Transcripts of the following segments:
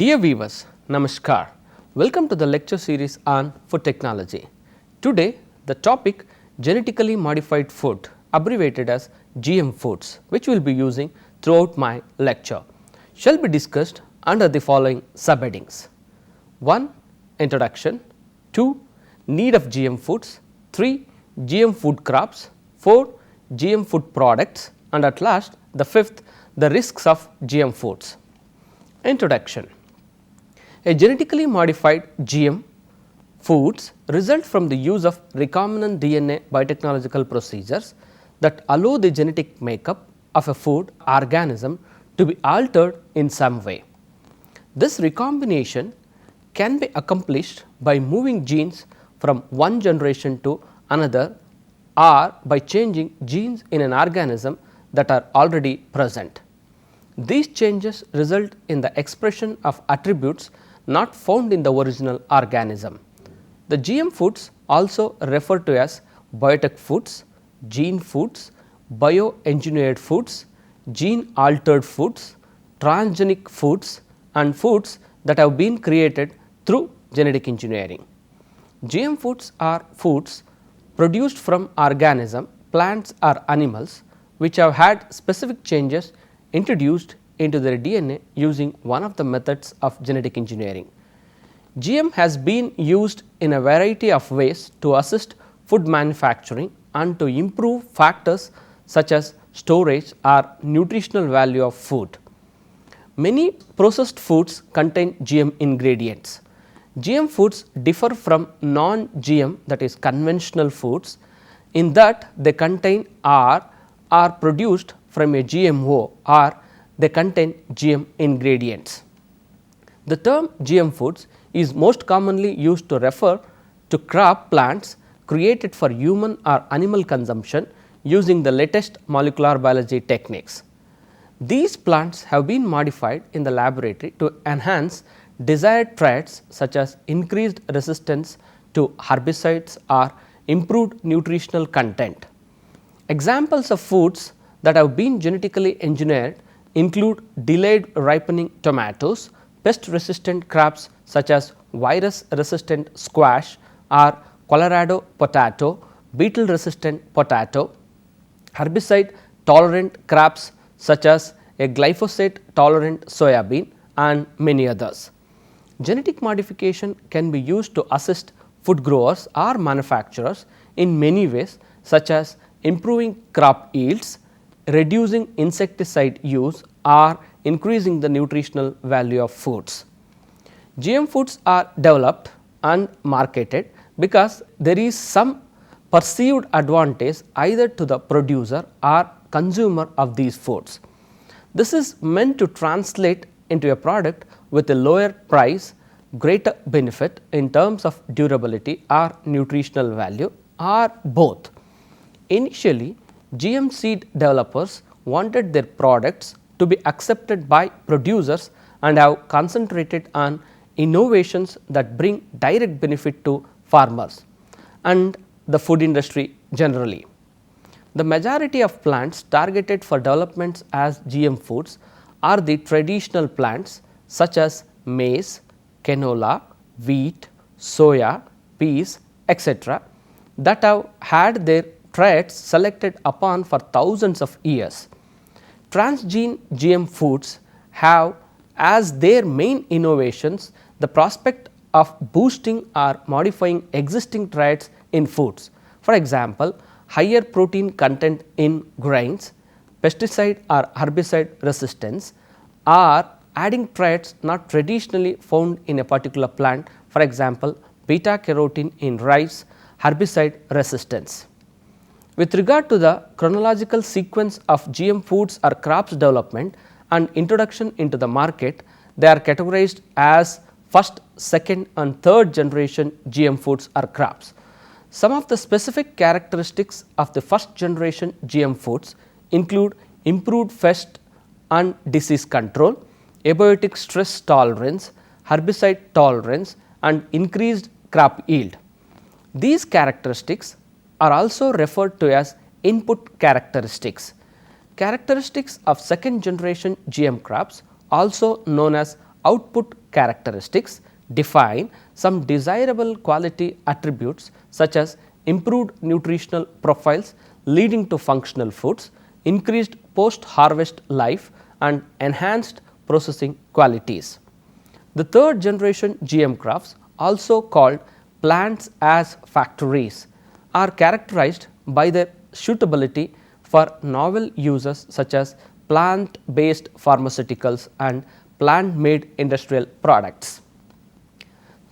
Dear viewers, Namaskar. Welcome to the lecture series on food technology. Today, the topic genetically modified food, abbreviated as GM foods, which we will be using throughout my lecture, shall be discussed under the following subheadings: 1. Introduction, 2. Need of GM foods, 3. GM food crops, 4. GM food products, and at last the fifth, the risks of GM foods. Introduction. A genetically modified GM foods result from the use of recombinant DNA biotechnological procedures that allow the genetic makeup of a food organism to be altered in some way. This recombination can be accomplished by moving genes from one generation to another or by changing genes in an organism that are already present. These changes result in the expression of attributes not found in the original organism. The GM foods, also referred to as biotech foods, gene foods, bioengineered foods, gene altered foods, transgenic foods, and foods that have been created through genetic engineering. GM foods are foods produced from organisms, plants or animals which have had specific changes introduced into their DNA using one of the methods of genetic engineering. GM has been used in a variety of ways to assist food manufacturing and to improve factors such as storage or nutritional value of food. Many processed foods contain GM ingredients. GM foods differ from non-GM, that is conventional foods, in that they contain or are produced from a GMO or they contain GM ingredients. The term GM foods is most commonly used to refer to crop plants created for human or animal consumption using the latest molecular biology techniques. These plants have been modified in the laboratory to enhance desired traits such as increased resistance to herbicides or improved nutritional content. Examples of foods that have been genetically engineered include delayed ripening tomatoes, pest resistant crops such as virus resistant squash or Colorado potato, beetle resistant potato, herbicide tolerant crops such as a glyphosate tolerant soybean, and many others. Genetic modification can be used to assist food growers or manufacturers in many ways, such as improving crop yields, reducing insecticide use, or increasing the nutritional value of foods. GM foods are developed and marketed because there is some perceived advantage either to the producer or consumer of these foods. This is meant to translate into a product with a lower price, greater benefit in terms of durability or nutritional value, or both. Initially, GM seed developers wanted their products to be accepted by producers and have concentrated on innovations that bring direct benefit to farmers and the food industry generally. The majority of plants targeted for developments as GM foods are the traditional plants such as maize, canola, wheat, soya, peas, etc., that have had their traits selected upon for thousands of years. Transgene GM foods have as their main innovations the prospect of boosting or modifying existing traits in foods. For example, higher protein content in grains, pesticide or herbicide resistance, or adding traits not traditionally found in a particular plant, for example, beta carotene in rice, herbicide resistance. With regard to the chronological sequence of GM foods or crops development and introduction into the market, they are categorized as first, second and third generation GM foods or crops. Some of the specific characteristics of the first generation GM foods include improved pest and disease control, abiotic stress tolerance, herbicide tolerance, and increased crop yield. These characteristics are also referred to as input characteristics. Characteristics of second generation GM crops, also known as output characteristics define some desirable quality attributes such as improved nutritional profiles leading to functional foods, increased post harvest life and enhanced processing qualities. The third generation GM crops, also called plants as factories, are characterized by their suitability for novel uses such as plant based pharmaceuticals and plant made industrial products.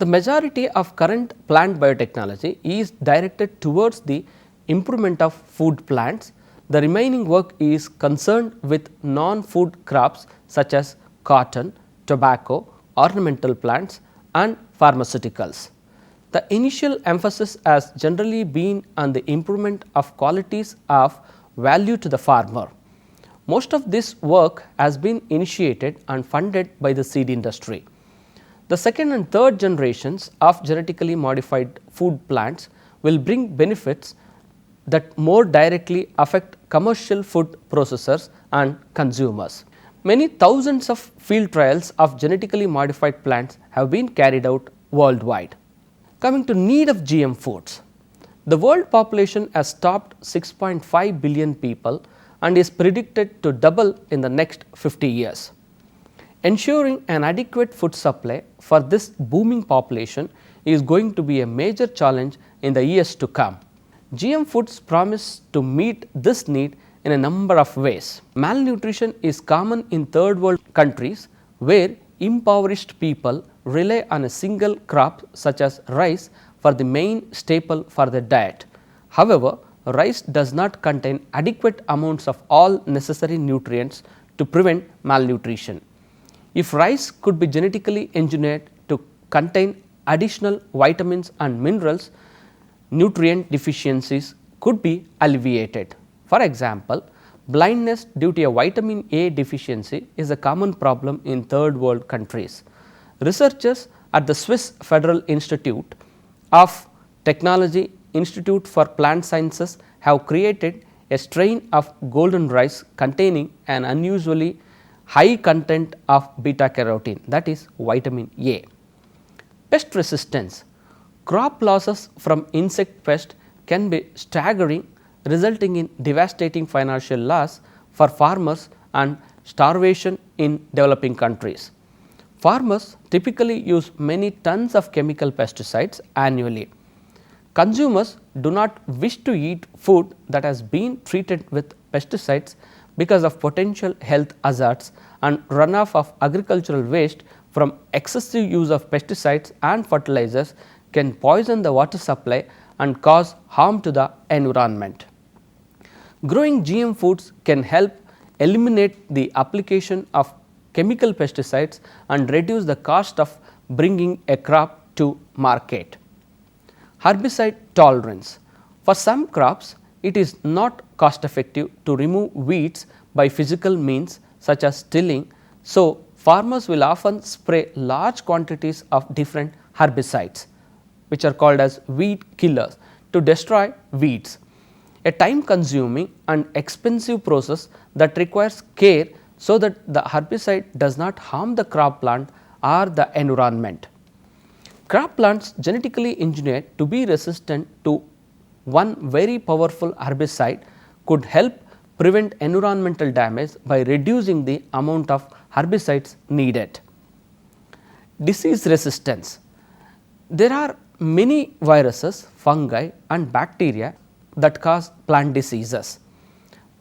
The majority of current plant biotechnology is directed towards the improvement of food plants. The remaining work is concerned with non-food crops such as cotton, tobacco, ornamental plants and pharmaceuticals. The initial emphasis has generally been on the improvement of qualities of value to the farmer. Most of this work has been initiated and funded by the seed industry. The second and third generations of genetically modified food plants will bring benefits that more directly affect commercial food processors and consumers. Many thousands of field trials of genetically modified plants have been carried out worldwide. Coming to need of GM foods, the world population has topped 6.5 billion people and is predicted to double in the next 50 years. Ensuring an adequate food supply for this booming population is going to be a major challenge in the years to come. GM foods promise to meet this need in a number of ways. Malnutrition is common in third world countries where impoverished people rely on a single crop such as rice for the main staple for their diet. However, rice does not contain adequate amounts of all necessary nutrients to prevent malnutrition. If rice could be genetically engineered to contain additional vitamins and minerals, nutrient deficiencies could be alleviated. For example, blindness due to a vitamin A deficiency is a common problem in third world countries. Researchers at the Swiss Federal Institute of Technology Institute for Plant Sciences have created a strain of golden rice containing an unusually high content of beta carotene, that is vitamin A. Pest resistance. Crop losses from insect pest can be staggering, resulting in devastating financial loss for farmers and starvation in developing countries. Farmers typically use many tons of chemical pesticides annually. Consumers do not wish to eat food that has been treated with pesticides because of potential health hazards and runoff of agricultural waste from excessive use of pesticides and fertilizers can poison the water supply and cause harm to the environment. Growing GM foods can help eliminate the application of chemical pesticides and reduce the cost of bringing a crop to market. Herbicide tolerance. For some crops, it is not cost effective to remove weeds by physical means such as tilling, so farmers will often spray large quantities of different herbicides, which are called as weed killers, to destroy weeds. A time consuming and expensive process that requires care so that the herbicide does not harm the crop plant or the environment. Crop plants genetically engineered to be resistant to one very powerful herbicide could help prevent environmental damage by reducing the amount of herbicides needed. Disease resistance. There are many viruses, fungi and bacteria that cause plant diseases.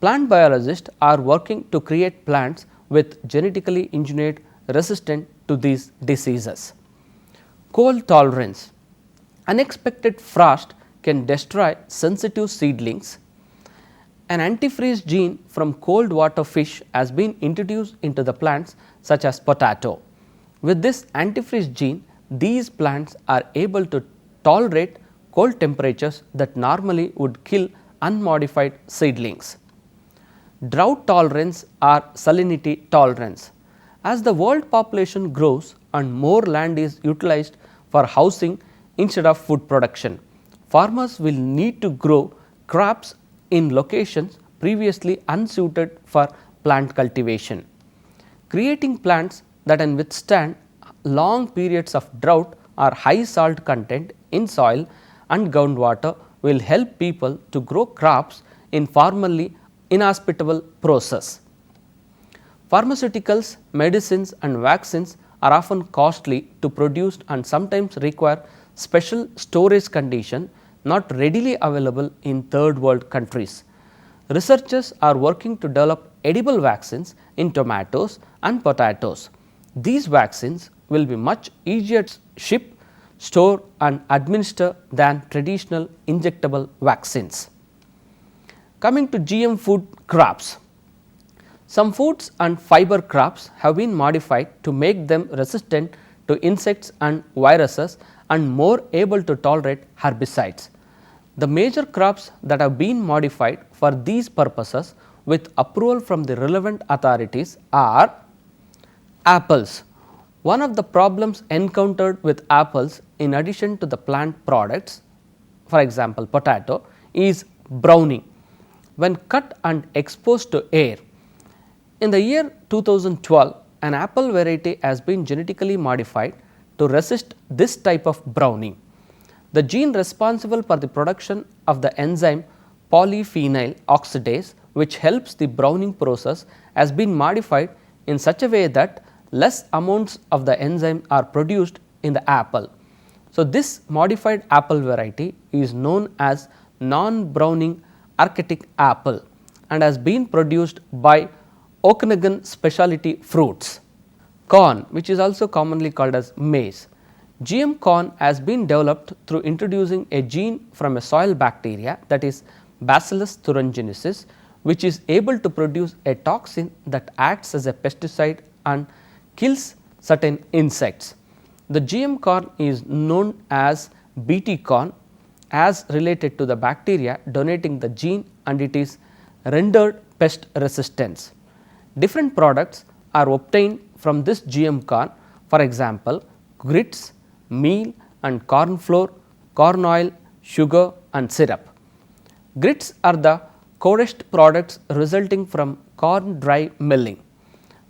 Plant biologists are working to create plants with genetically engineered resistant to these diseases. Cold tolerance. Unexpected frost can destroy sensitive seedlings. An antifreeze gene from cold water fish has been introduced into the plants such as potato. With this antifreeze gene, these plants are able to tolerate cold temperatures that normally would kill unmodified seedlings. Drought tolerance or salinity tolerance. As the world population grows and more land is utilized for housing instead of food production, farmers will need to grow crops in locations previously unsuited for plant cultivation. Creating plants that can withstand long periods of drought or high salt content in soil and groundwater will help people to grow crops in formerly inhospitable process. Pharmaceuticals, medicines and vaccines are often costly to produce and sometimes require special storage condition not readily available in third world countries. Researchers are working to develop edible vaccines in tomatoes and potatoes. These vaccines will be much easier to ship, store and administer than traditional injectable vaccines. Coming to GM food crops. Some foods and fiber crops have been modified to make them resistant to insects and viruses and more able to tolerate herbicides. The major crops that have been modified for these purposes with approval from the relevant authorities are apples. One of the problems encountered with apples in addition to the plant products, for example potato, is browning when cut and exposed to air. In the year 2012, an apple variety has been genetically modified to resist this type of browning. The gene responsible for the production of the enzyme polyphenol oxidase, which helps the browning process, has been modified in such a way that less amounts of the enzyme are produced in the apple. So, this modified apple variety is known as non-browning arctic apple and has been produced by Okanagan Specialty Fruits. Corn, which is also commonly called as maize. GM corn has been developed through introducing a gene from a soil bacteria, that is Bacillus thuringiensis, which is able to produce a toxin that acts as a pesticide and kills certain insects. The GM corn is known as BT corn as related to the bacteria donating the gene, and it is rendered pest resistance. Different products are obtained from this GM corn, for example grits, meal and corn flour, corn oil, sugar and syrup. Grits are the coarsest products resulting from corn dry milling.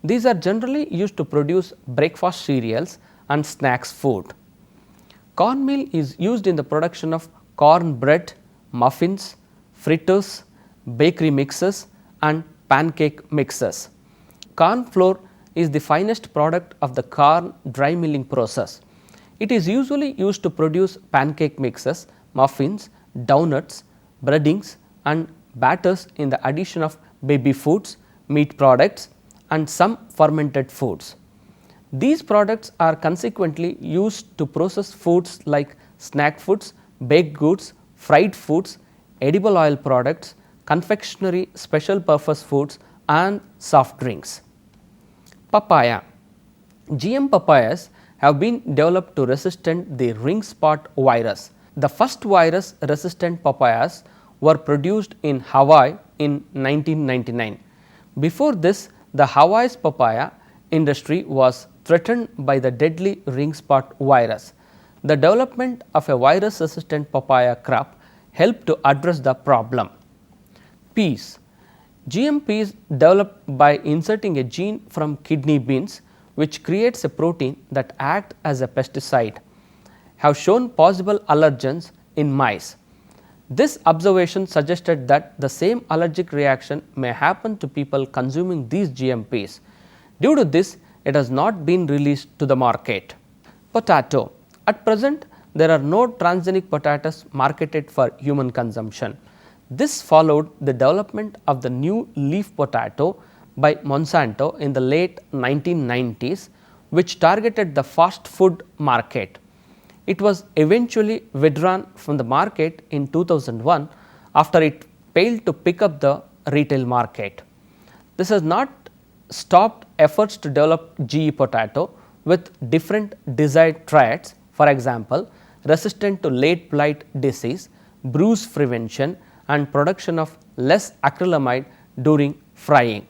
These are generally used to produce breakfast cereals and snacks food. Cornmeal is used in the production of corn bread, muffins, fritters, bakery mixes and pancake mixes. Corn flour is the finest product of the corn dry milling process. It is usually used to produce pancake mixes, muffins, donuts, breadings and batters in the addition of baby foods, meat products and some fermented foods. These products are consequently used to process foods like snack foods, baked goods, fried foods, edible oil products, confectionery, special purpose foods and soft drinks. Papaya. GM papayas have been developed to resistant the ring spot virus. The first virus resistant papayas were produced in Hawaii in 1999. Before this, the Hawaii's papaya industry was threatened by the deadly ring spot virus. The development of a virus resistant papaya crop helped to address the problem. Peas. GM peas developed by inserting a gene from kidney beans which creates a protein that acts as a pesticide, have shown possible allergens in mice. This observation suggested that the same allergic reaction may happen to people consuming these GM peas. Due to this, it has not been released to the market. Potato. At present, there are no transgenic potatoes marketed for human consumption. This followed the development of the new leaf potato by Monsanto in the late 1990s, which targeted the fast food market. It was eventually withdrawn from the market in 2001 after it failed to pick up the retail market. This has not stopped efforts to develop GE potato with different desired traits, for example, resistant to late blight disease, bruise prevention and production of less acrylamide during frying.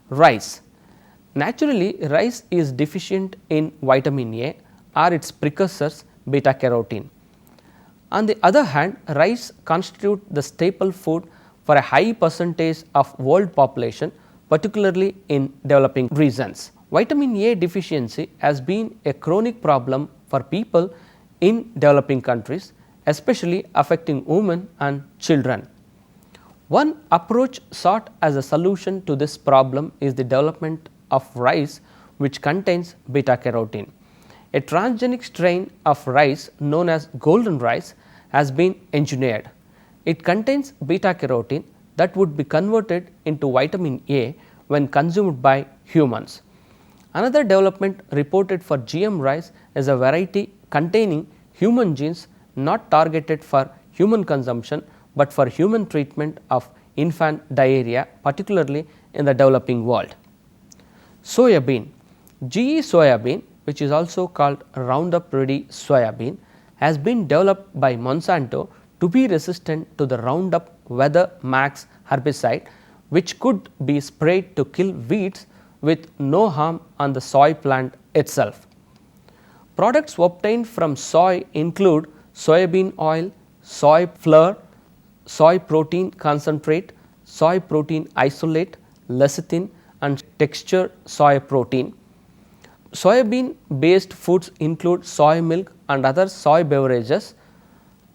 Rice. Naturally, rice is deficient in vitamin A or its precursors beta carotene. On the other hand, rice constitutes the staple food for a high percentage of world population, particularly in developing regions. Vitamin A deficiency has been a chronic problem for people in developing countries, especially affecting women and children. One approach sought as a solution to this problem is the development of rice which contains beta carotene. A transgenic strain of rice known as golden rice has been engineered. It contains beta carotene that would be converted into vitamin A when consumed by humans. Another development reported for GM rice is a variety containing human genes not targeted for human consumption, but for human treatment of infant diarrhea, particularly in the developing world. Soya bean. GE soya bean, which is also called Roundup Ready soya bean, has been developed by Monsanto to be resistant to the Roundup Weather Max herbicide, which could be sprayed to kill weeds with no harm on the soy plant itself. Products obtained from soy include soybean oil, soy flour, soy protein concentrate, soy protein isolate, lecithin and textured soy protein. Soybean based foods include soy milk and other soy beverages,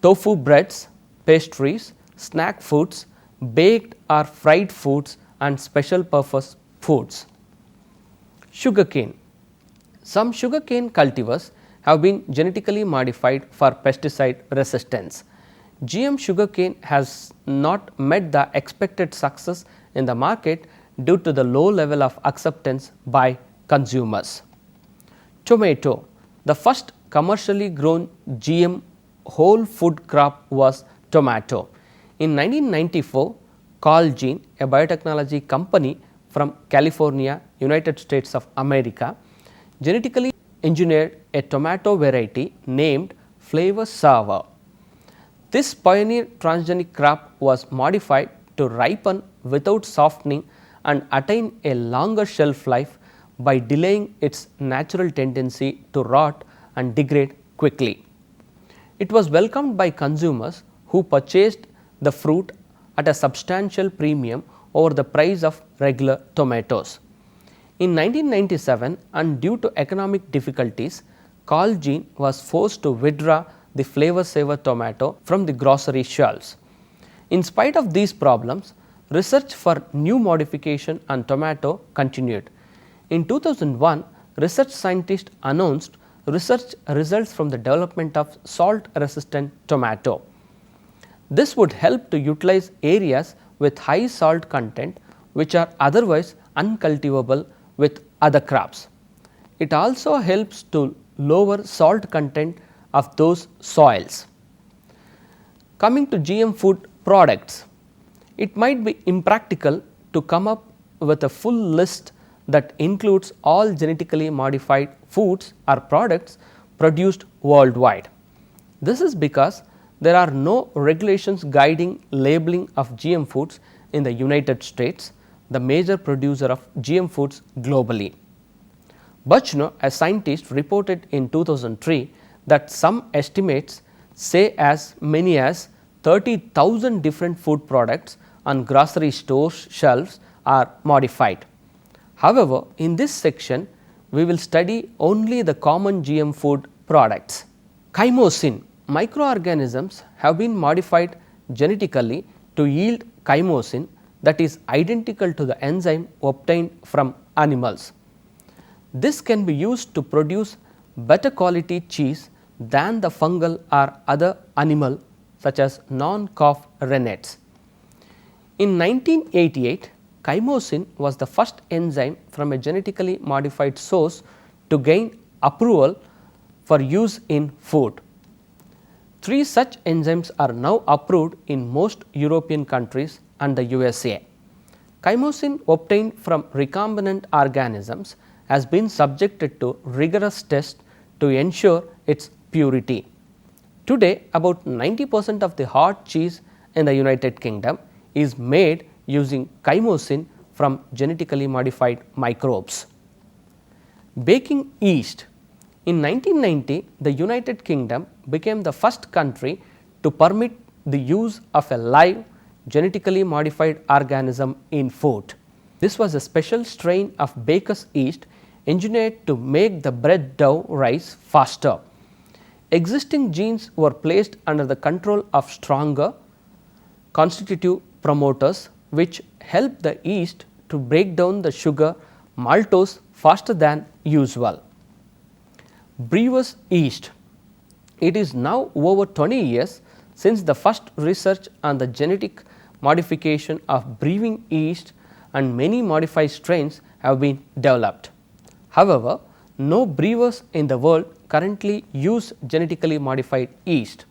tofu breads, pastries, snack foods, baked or fried foods and special purpose foods. Sugarcane. Some sugarcane cultivars have been genetically modified for pesticide resistance. GM sugarcane has not met the expected success in the market due to the low level of acceptance by consumers. Tomato. The first commercially grown GM whole food crop was tomato. In 1994, Colgene, a biotechnology company from California, United States of America, genetically engineered a tomato variety named Flavor Sour. This pioneer transgenic crop was modified to ripen without softening and attain a longer shelf life by delaying its natural tendency to rot and degrade quickly. It was welcomed by consumers who purchased the fruit at a substantial premium over the price of regular tomatoes. In 1997, and due to economic difficulties, Colgene was forced to withdraw the Flavor Saver tomato from the grocery shelves. In spite of these problems, research for new modification on tomato continued. In 2001, research scientists announced research results from the development of salt resistant tomato. This would help to utilize areas with high salt content which are otherwise uncultivable with other crops. It also helps to lower salt content of those soils. Coming to GM food products, it might be impractical to come up with a full list that includes all genetically modified foods or products produced worldwide. This is because there are no regulations guiding labeling of GM foods in the United States, the major producer of GM foods globally. Buchno, a scientist, reported in 2003 that some estimates say as many as 30,000 different food products on grocery store shelves are modified. However, in this section we will study only the common GM food products. Chymosin. Microorganisms have been modified genetically to yield chymosin that is identical to the enzyme obtained from animals. This can be used to produce better quality cheese than the fungal or other animal such as non-calf rennet. In 1988, chymosin was the first enzyme from a genetically modified source to gain approval for use in food. 3 such enzymes are now approved in most European countries and the USA. Chymosin obtained from recombinant organisms has been subjected to rigorous tests to ensure its purity. Today, about 90% of the hard cheese in the United Kingdom is made using chymosin from genetically modified microbes. Baking yeast. In 1990, the United Kingdom became the first country to permit the use of a live genetically modified organism in food. This was a special strain of baker's yeast engineered to make the bread dough rise faster. Existing genes were placed under the control of stronger constitutive promoters, which help the yeast to break down the sugar maltose faster than usual. Brewer's yeast. It is now over 20 years since the first research on the genetic modification of brewing yeast, and many modified strains have been developed. However, no brewers in the world currently use genetically modified yeast.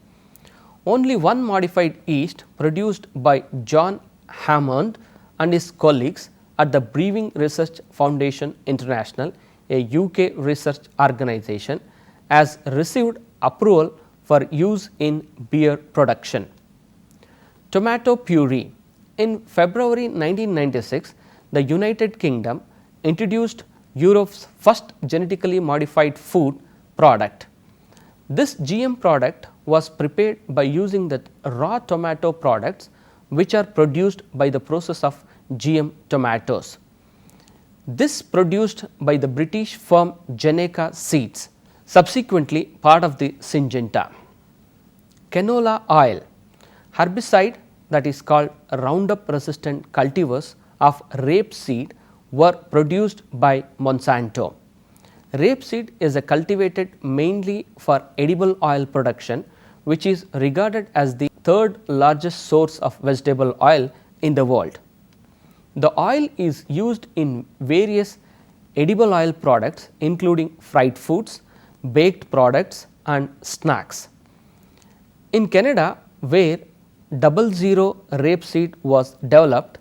Only one modified yeast produced by John Hammond and his colleagues at the Brewing Research Foundation International, a UK research organization, has received approval for use in beer production. Tomato puree. In February 1996, the United Kingdom introduced Europe's first genetically modified food product. This GM product was prepared by using the raw tomato products which are produced by the process of GM tomatoes. This produced by the British firm Genetically seeds, subsequently part of the Syngenta. Canola oil. Herbicide that is called Roundup resistant cultivars of rapeseed were produced by Monsanto. Rapeseed is a cultivated mainly for edible oil production, which is regarded as the third largest source of vegetable oil in the world. The oil is used in various edible oil products including fried foods, baked products and snacks. In Canada, where 00 rapeseed was developed,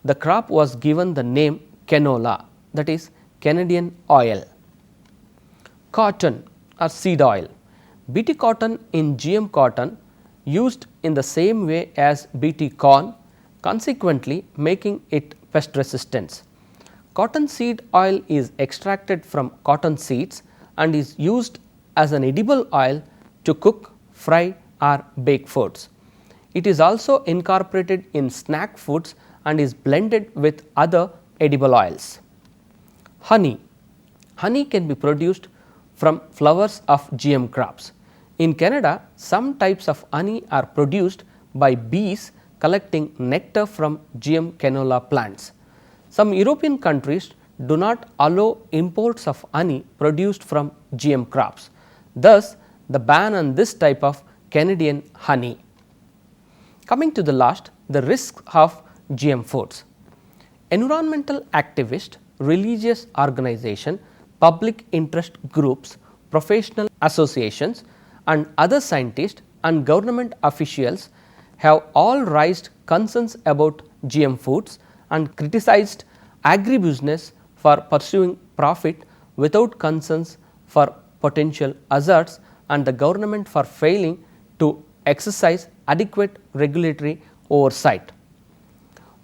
the crop was given the name canola, that is Canadian oil. Cotton or seed oil. Bt cotton in GM cotton used in the same way as Bt corn, consequently making it pest resistant. Cotton seed oil is extracted from cotton seeds and is used as an edible oil to cook, fry or bake foods. It is also incorporated in snack foods and is blended with other edible oils. Honey. Honey can be produced from flowers of GM crops. In Canada, some types of honey are produced by bees collecting nectar from GM canola plants. Some European countries do not allow imports of honey produced from GM crops. Thus, the ban on this type of Canadian honey. Coming to the last, the risks of GM foods. Environmental activists, religious organizations, public interest groups, professional associations and other scientists and government officials have all raised concerns about GM foods and criticized agribusiness for pursuing profit without concerns for potential hazards and the government for failing to exercise adequate regulatory oversight.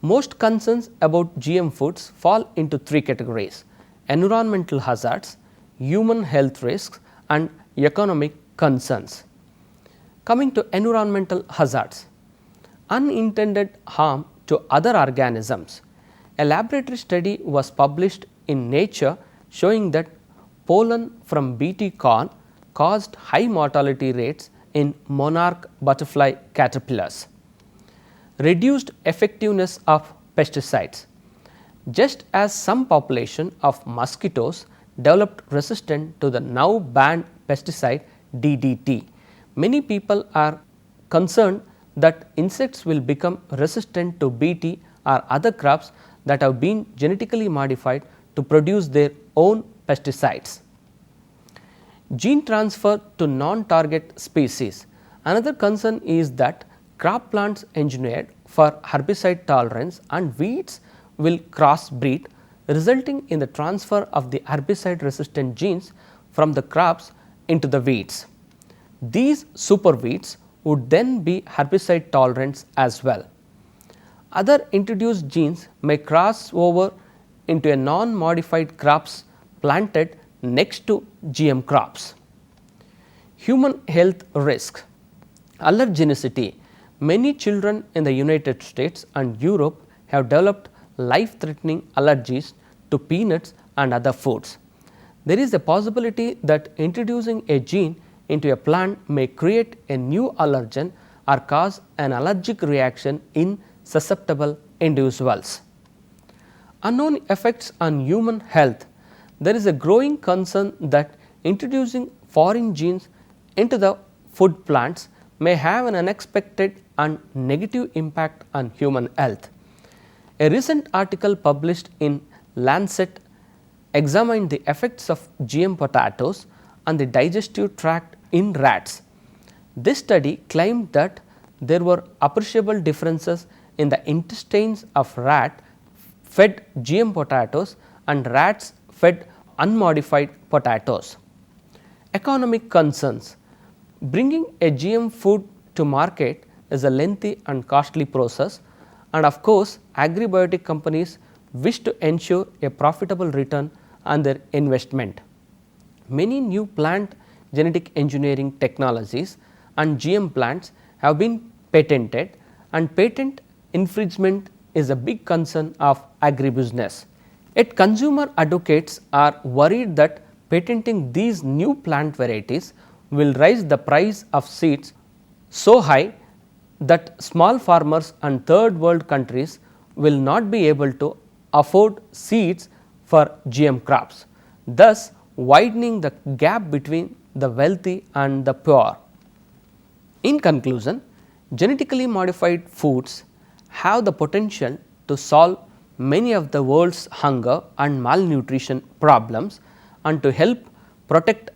Most concerns about GM foods fall into three categories: environmental hazards, human health risks and economic concerns. Coming to environmental hazards, unintended harm to other organisms. A laboratory study was published in Nature showing that pollen from Bt corn caused high mortality rates in monarch butterfly caterpillars. Reduced effectiveness of pesticides. Just as some population of mosquitoes developed resistance to the now banned pesticide DDT, many people are concerned that insects will become resistant to Bt or other crops that have been genetically modified to produce their own pesticides. Gene transfer to non-target species. Another concern is that crop plants engineered for herbicide tolerance and weeds will crossbreed, resulting in the transfer of the herbicide resistant genes from the crops into the weeds. These super weeds would then be herbicide tolerant as well. Other introduced genes may cross over into a non-modified crops planted next to GM crops. Human health risk. Allergenicity. Many children in the United States and Europe have developed life threatening allergies to peanuts and other foods. There is a possibility that introducing a gene into a plant may create a new allergen or cause an allergic reaction in susceptible individuals. Unknown effects on human health. There is a growing concern that introducing foreign genes into the food plants may have an unexpected and negative impact on human health. A recent article published in Lancet examined the effects of GM potatoes on the digestive tract in rats. This study claimed that there were appreciable differences in the intestines of rat fed GM potatoes and rats fed unmodified potatoes. Economic concerns. Bringing a GM food to market is a lengthy and costly process, and of course, agribiotic companies wish to ensure a profitable return on their investment. Many new plant genetic engineering technologies and GM plants have been patented, and patent infringement is a big concern of agribusiness. Yet consumer advocates are worried that patenting these new plant varieties will raise the price of seeds so high that small farmers and third world countries will not be able to afford seeds for GM crops, thus widening the gap between the wealthy and the poor. In conclusion, genetically modified foods have the potential to solve many of the world's hunger and malnutrition problems and to help protect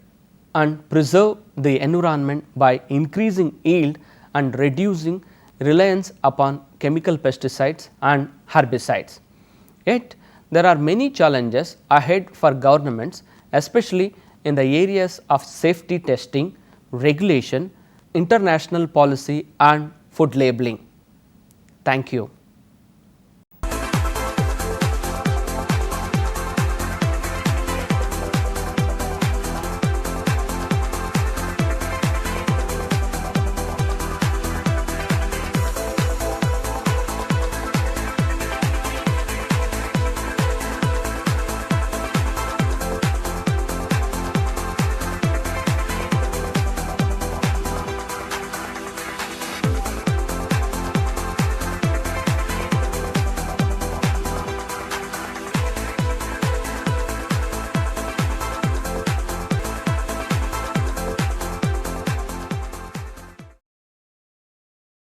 and preserve the environment by increasing yield and reducing reliance upon chemical pesticides and herbicides. Yet, there are many challenges ahead for governments, especially in the areas of safety testing, regulation, international policy and food labeling. Thank you.